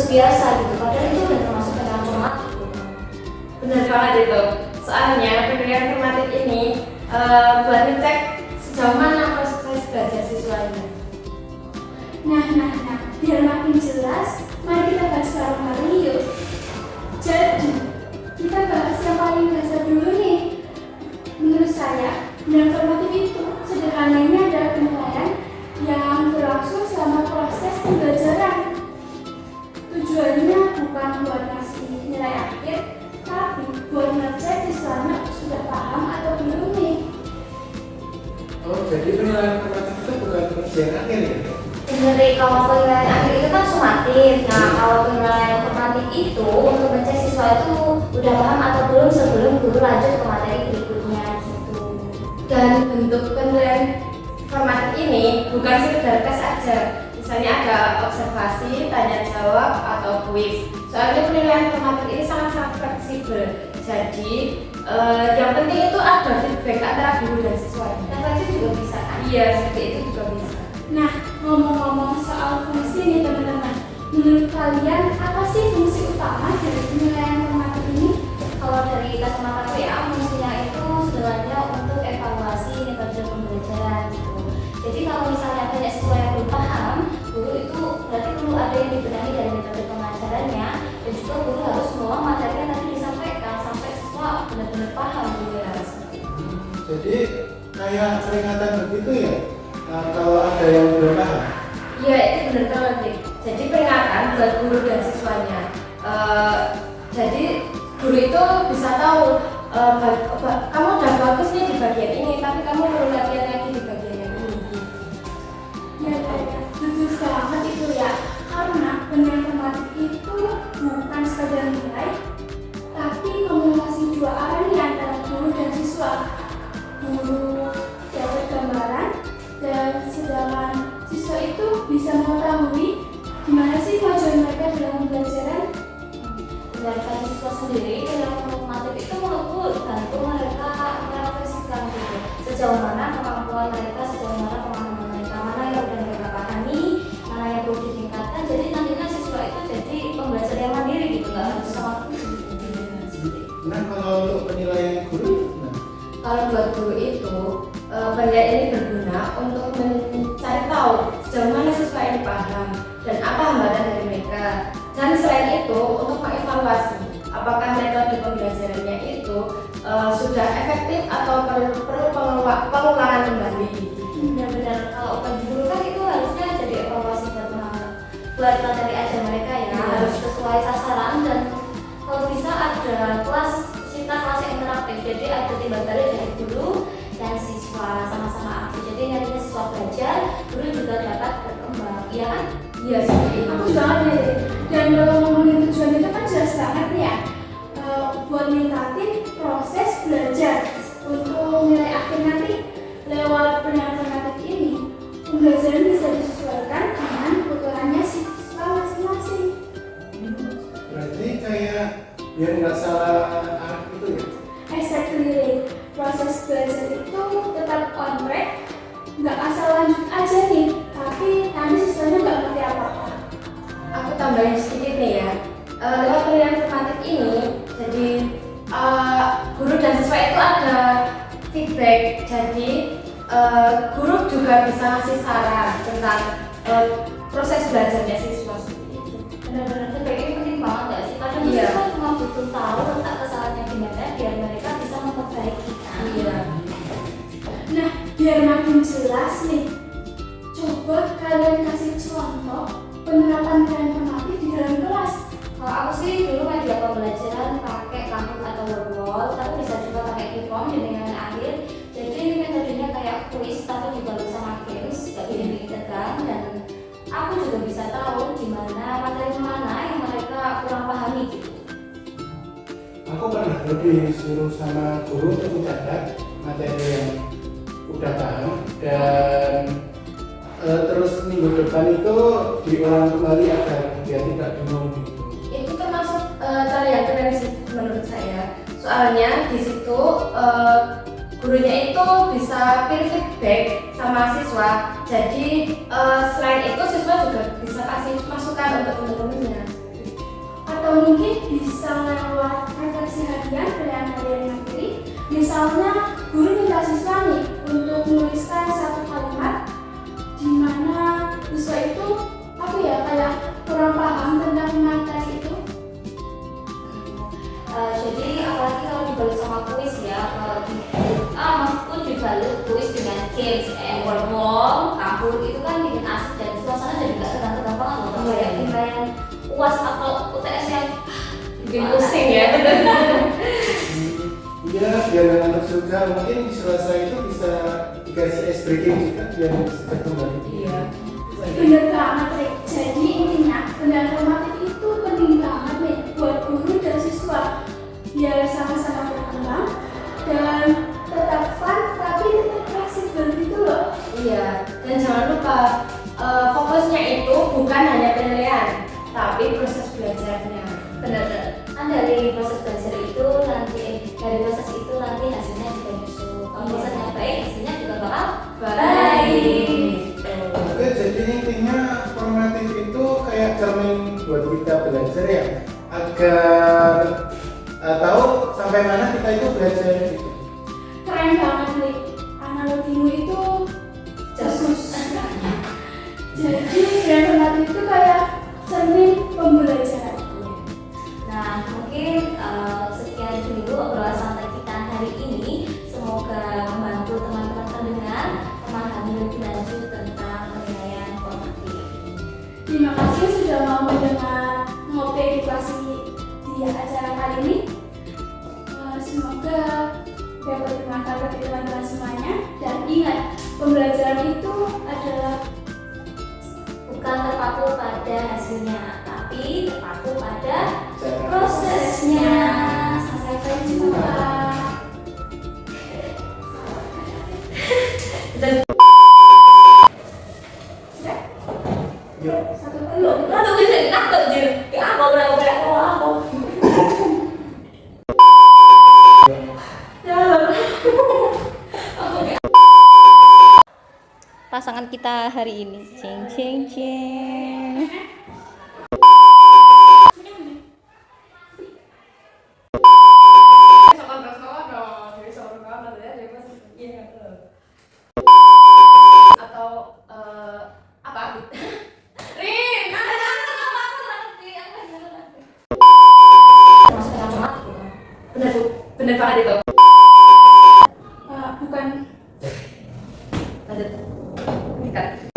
biasa gitu, padahal itu udah termasuk penilaian formatif. Benar banget itu. Soalnya penilaian formatif ini buat ngecek sejauh mana proses belajar siswanya. Nah, biar makin jelas, mari kita bahas bareng-bareng yuk. Jadi, kita bahas yang paling dasar dulu nih. Menurut saya, penilaian formatif itu sederhananya adalah penilaian yang berlangsung selama proses pembelajaran. Tujuannya bukan buat ngasih nilai akhir, tapi buat ngecek siswanya sudah paham atau belum nih. Oh, jadi penilaian formatif itu bukan penilaian akhir ya? Bener, kalau penilaian akhir itu kan sumatif. Nah, kalau penilaian formatif itu untuk ngecek siswa itu udah paham atau belum sebelum guru lanjut ke materi berikutnya gitu. Dan bentuk penilaian formatif ini bukan sekedar tes aja. Misalnya ada observasi, tanya jawab, atau kuis. Soalnya penilaian formatif ini sangat-sangat fleksibel. Jadi yang penting itu ada feedback antara guru dan siswanya. Refleksi juga bisa kan? Iya, seperti itu juga bisa. Nah, ngomong-ngomong soal fungsi nih teman-teman, menurut kalian apa sih fungsi utama dari penilaian formatif ini? Kalau dari kacamata PA, fungsinya itu sebenarnya untuk evaluasi metode pembelajaran gitu. Jadi kalau misalnya banyak siswa yang belum paham, guru itu berarti perlu ada yang dibenahi dari metode pengajarannya, dan juga guru harus mengulang materi yang tadi disampaikan sampai siswa benar-benar paham gitu ya. Jadi kayak peringatan begitu ya? Kalau ada yang belum paham. Iya, itu benar banget nih. Jadi peringatan buat guru dan siswanya. Jadi guru itu bisa tahu kamu udah bagus nih di bagian ini, tapi kamu perlu latihan lagi di bagian yang ini. Ya, betul banget itu ya. Karena penilaian formatif itu bukan sekadar nilai, tapi komunikasi dua arah nih antara guru dan siswa. Guru dapat gambaran dan sedangkan siswa itu bisa mengetahui gimana sih kemajuan mereka dalam pembelajaran. Dari siswa sendiri, penilaian formatif itu menurutku bantu mereka merefleksikan gitu. Sejauh mana kemampuan mereka, sejauh mana pemahaman mereka, mana yang udah mereka pahami, mana yang perlu ditingkatkan. Jadi nantinya siswa itu jadi pembelajar yang mandiri gitu, nggak harus sama guru. Nah, kalau untuk penilaian guru, Kalau buat guru itu, penilaian ini berguna untuk mencari tahu sejauh mana siswa ini paham dan apa hambatan dari mereka. Dan selain itu, untuk mengevaluasi apakah metode pembelajarannya itu sudah efektif atau perlu pengulangan kembali. Benar-benar kalau bagi guru kan itu harusnya jadi evaluasi buat materi ajar mereka ya, harus sesuai sasaran, dan kalau bisa ada kelas yang interaktif, jadi ada timbal balik dari guru dan siswa sama-sama aktif. Jadi nantinya siswa belajar, guru juga dapat berkembang, ya kan? Iya, seperti itu. Aku juga ada deh. Dan kalau ngomongin tujuan itu kan jelas banget nih ya, buat ningkatin proses belajar untuk nilai akhir nanti. Lewat penilaian formatif ini, pembelajaran bisa disesuaikan dengan kebutuhannya siswa masing-masing. berarti kayak biar nggak salah arah gitu ya? Exactly. Proses belajar itu tetap on track, nggak asal lanjut aja nih, tapi nanti siswanya nggak ngerti apa-apa. Aku tambahin sedikit nih ya. Lewat penilaian formatif ini, jadi guru dan siswa itu ada feedback. Jadi guru juga bisa ngasih saran tentang proses belajarnya siswa seperti itu. Benar-benar feedback ini penting banget nggak sih? Kadang Iya. siswa cuma butuh tahu letak kesalahannya di mana biar mereka bisa memperbaiki. Iya. Nah, biar makin jelas nih, coba kalian kasih contoh penerapan penilaian formatif di dalam kelas. Kalau aku sih dulu media pembelajaran pakai kampus atau wall, tapi bisa juga pakai keyform dengan akhir. Jadi metodenya kayak kuis tapi dibalut sama games, gak bikin tegang, dan aku juga bisa tahu di mana materi mana yang mereka kurang pahami gitu. Aku pernah disuruh sama guru untuk mencatat materi yang udah paham dan terus minggu depan itu diulang kembali agar dia tidak bingung gitu. Itu termasuk cara yang keren sih menurut saya. Soalnya di situ gurunya itu bisa peer feedback sama siswa. Jadi selain itu siswa juga bisa kasih masukan untuk teman-temannya. atau mungkin bisa lewat refleksi harian pilihan harian materi. Misalnya guru minta siswa nih untuk menuliskan satu kalimat di mana siswa itu kayak kurang paham tentang materi itu. Jadi apalagi kalau dibalut sama kuis ya, maksudku dibalut kuis dengan games and wall kabur itu kan bikin asik dan suasana jadi nggak tegang-tegang banget loh. Kayak penilaian UAS atau UTS yang Bikin pusing ya. Iya, biar anak juga mungkin di selasa itu bisa dikasih ice breaking juga biar bisa kembali. Iya. Bener banget, Rik. Jadi intinya benda formatif itu penting banget nih buat guru dan siswa biar sama-sama berkembang dan tetap fun tapi tetap fleksibel gitu loh. Iya, dan jangan lupa fokusnya itu bukan hanya penilaian, tapi proses belajarnya. benar-benar kan dari proses belajar itu nanti hasilnya juga nyusul. Kalau prosesnya baik, hasilnya juga bakal baik. Oke, jadi intinya formatif itu kayak cermin buat kita belajar ya, agar tahu sampai mana kita itu belajar gitu. Keren banget nih, analogimu itu bagus. Jadi benda formatif itu kayak cermin pembelajaran. Nah, mungkin sekian dulu obrolan santai kita hari ini. Semoga membantu teman-teman pendengar memahami lebih lanjut tentang penilaian formatif. Terima kasih sudah mau mendengar ngopi edukasi di acara kali ini. Semoga dapat bermanfaat bagi teman-teman semuanya. Dan ingat, pembelajaran itu adalah Bukan terpaku pada hasilnya, tapi terpaku pada Cara prosesnya. sampai jumpa. Yuk. Satu Loh, kita tuh bisa dikata aja. Ya, aku berak-berak aku. Pasangan kita hari ini, ceng ceng ceng. Atau apa? Bener banget itu. bukan Lanjut. Dekat.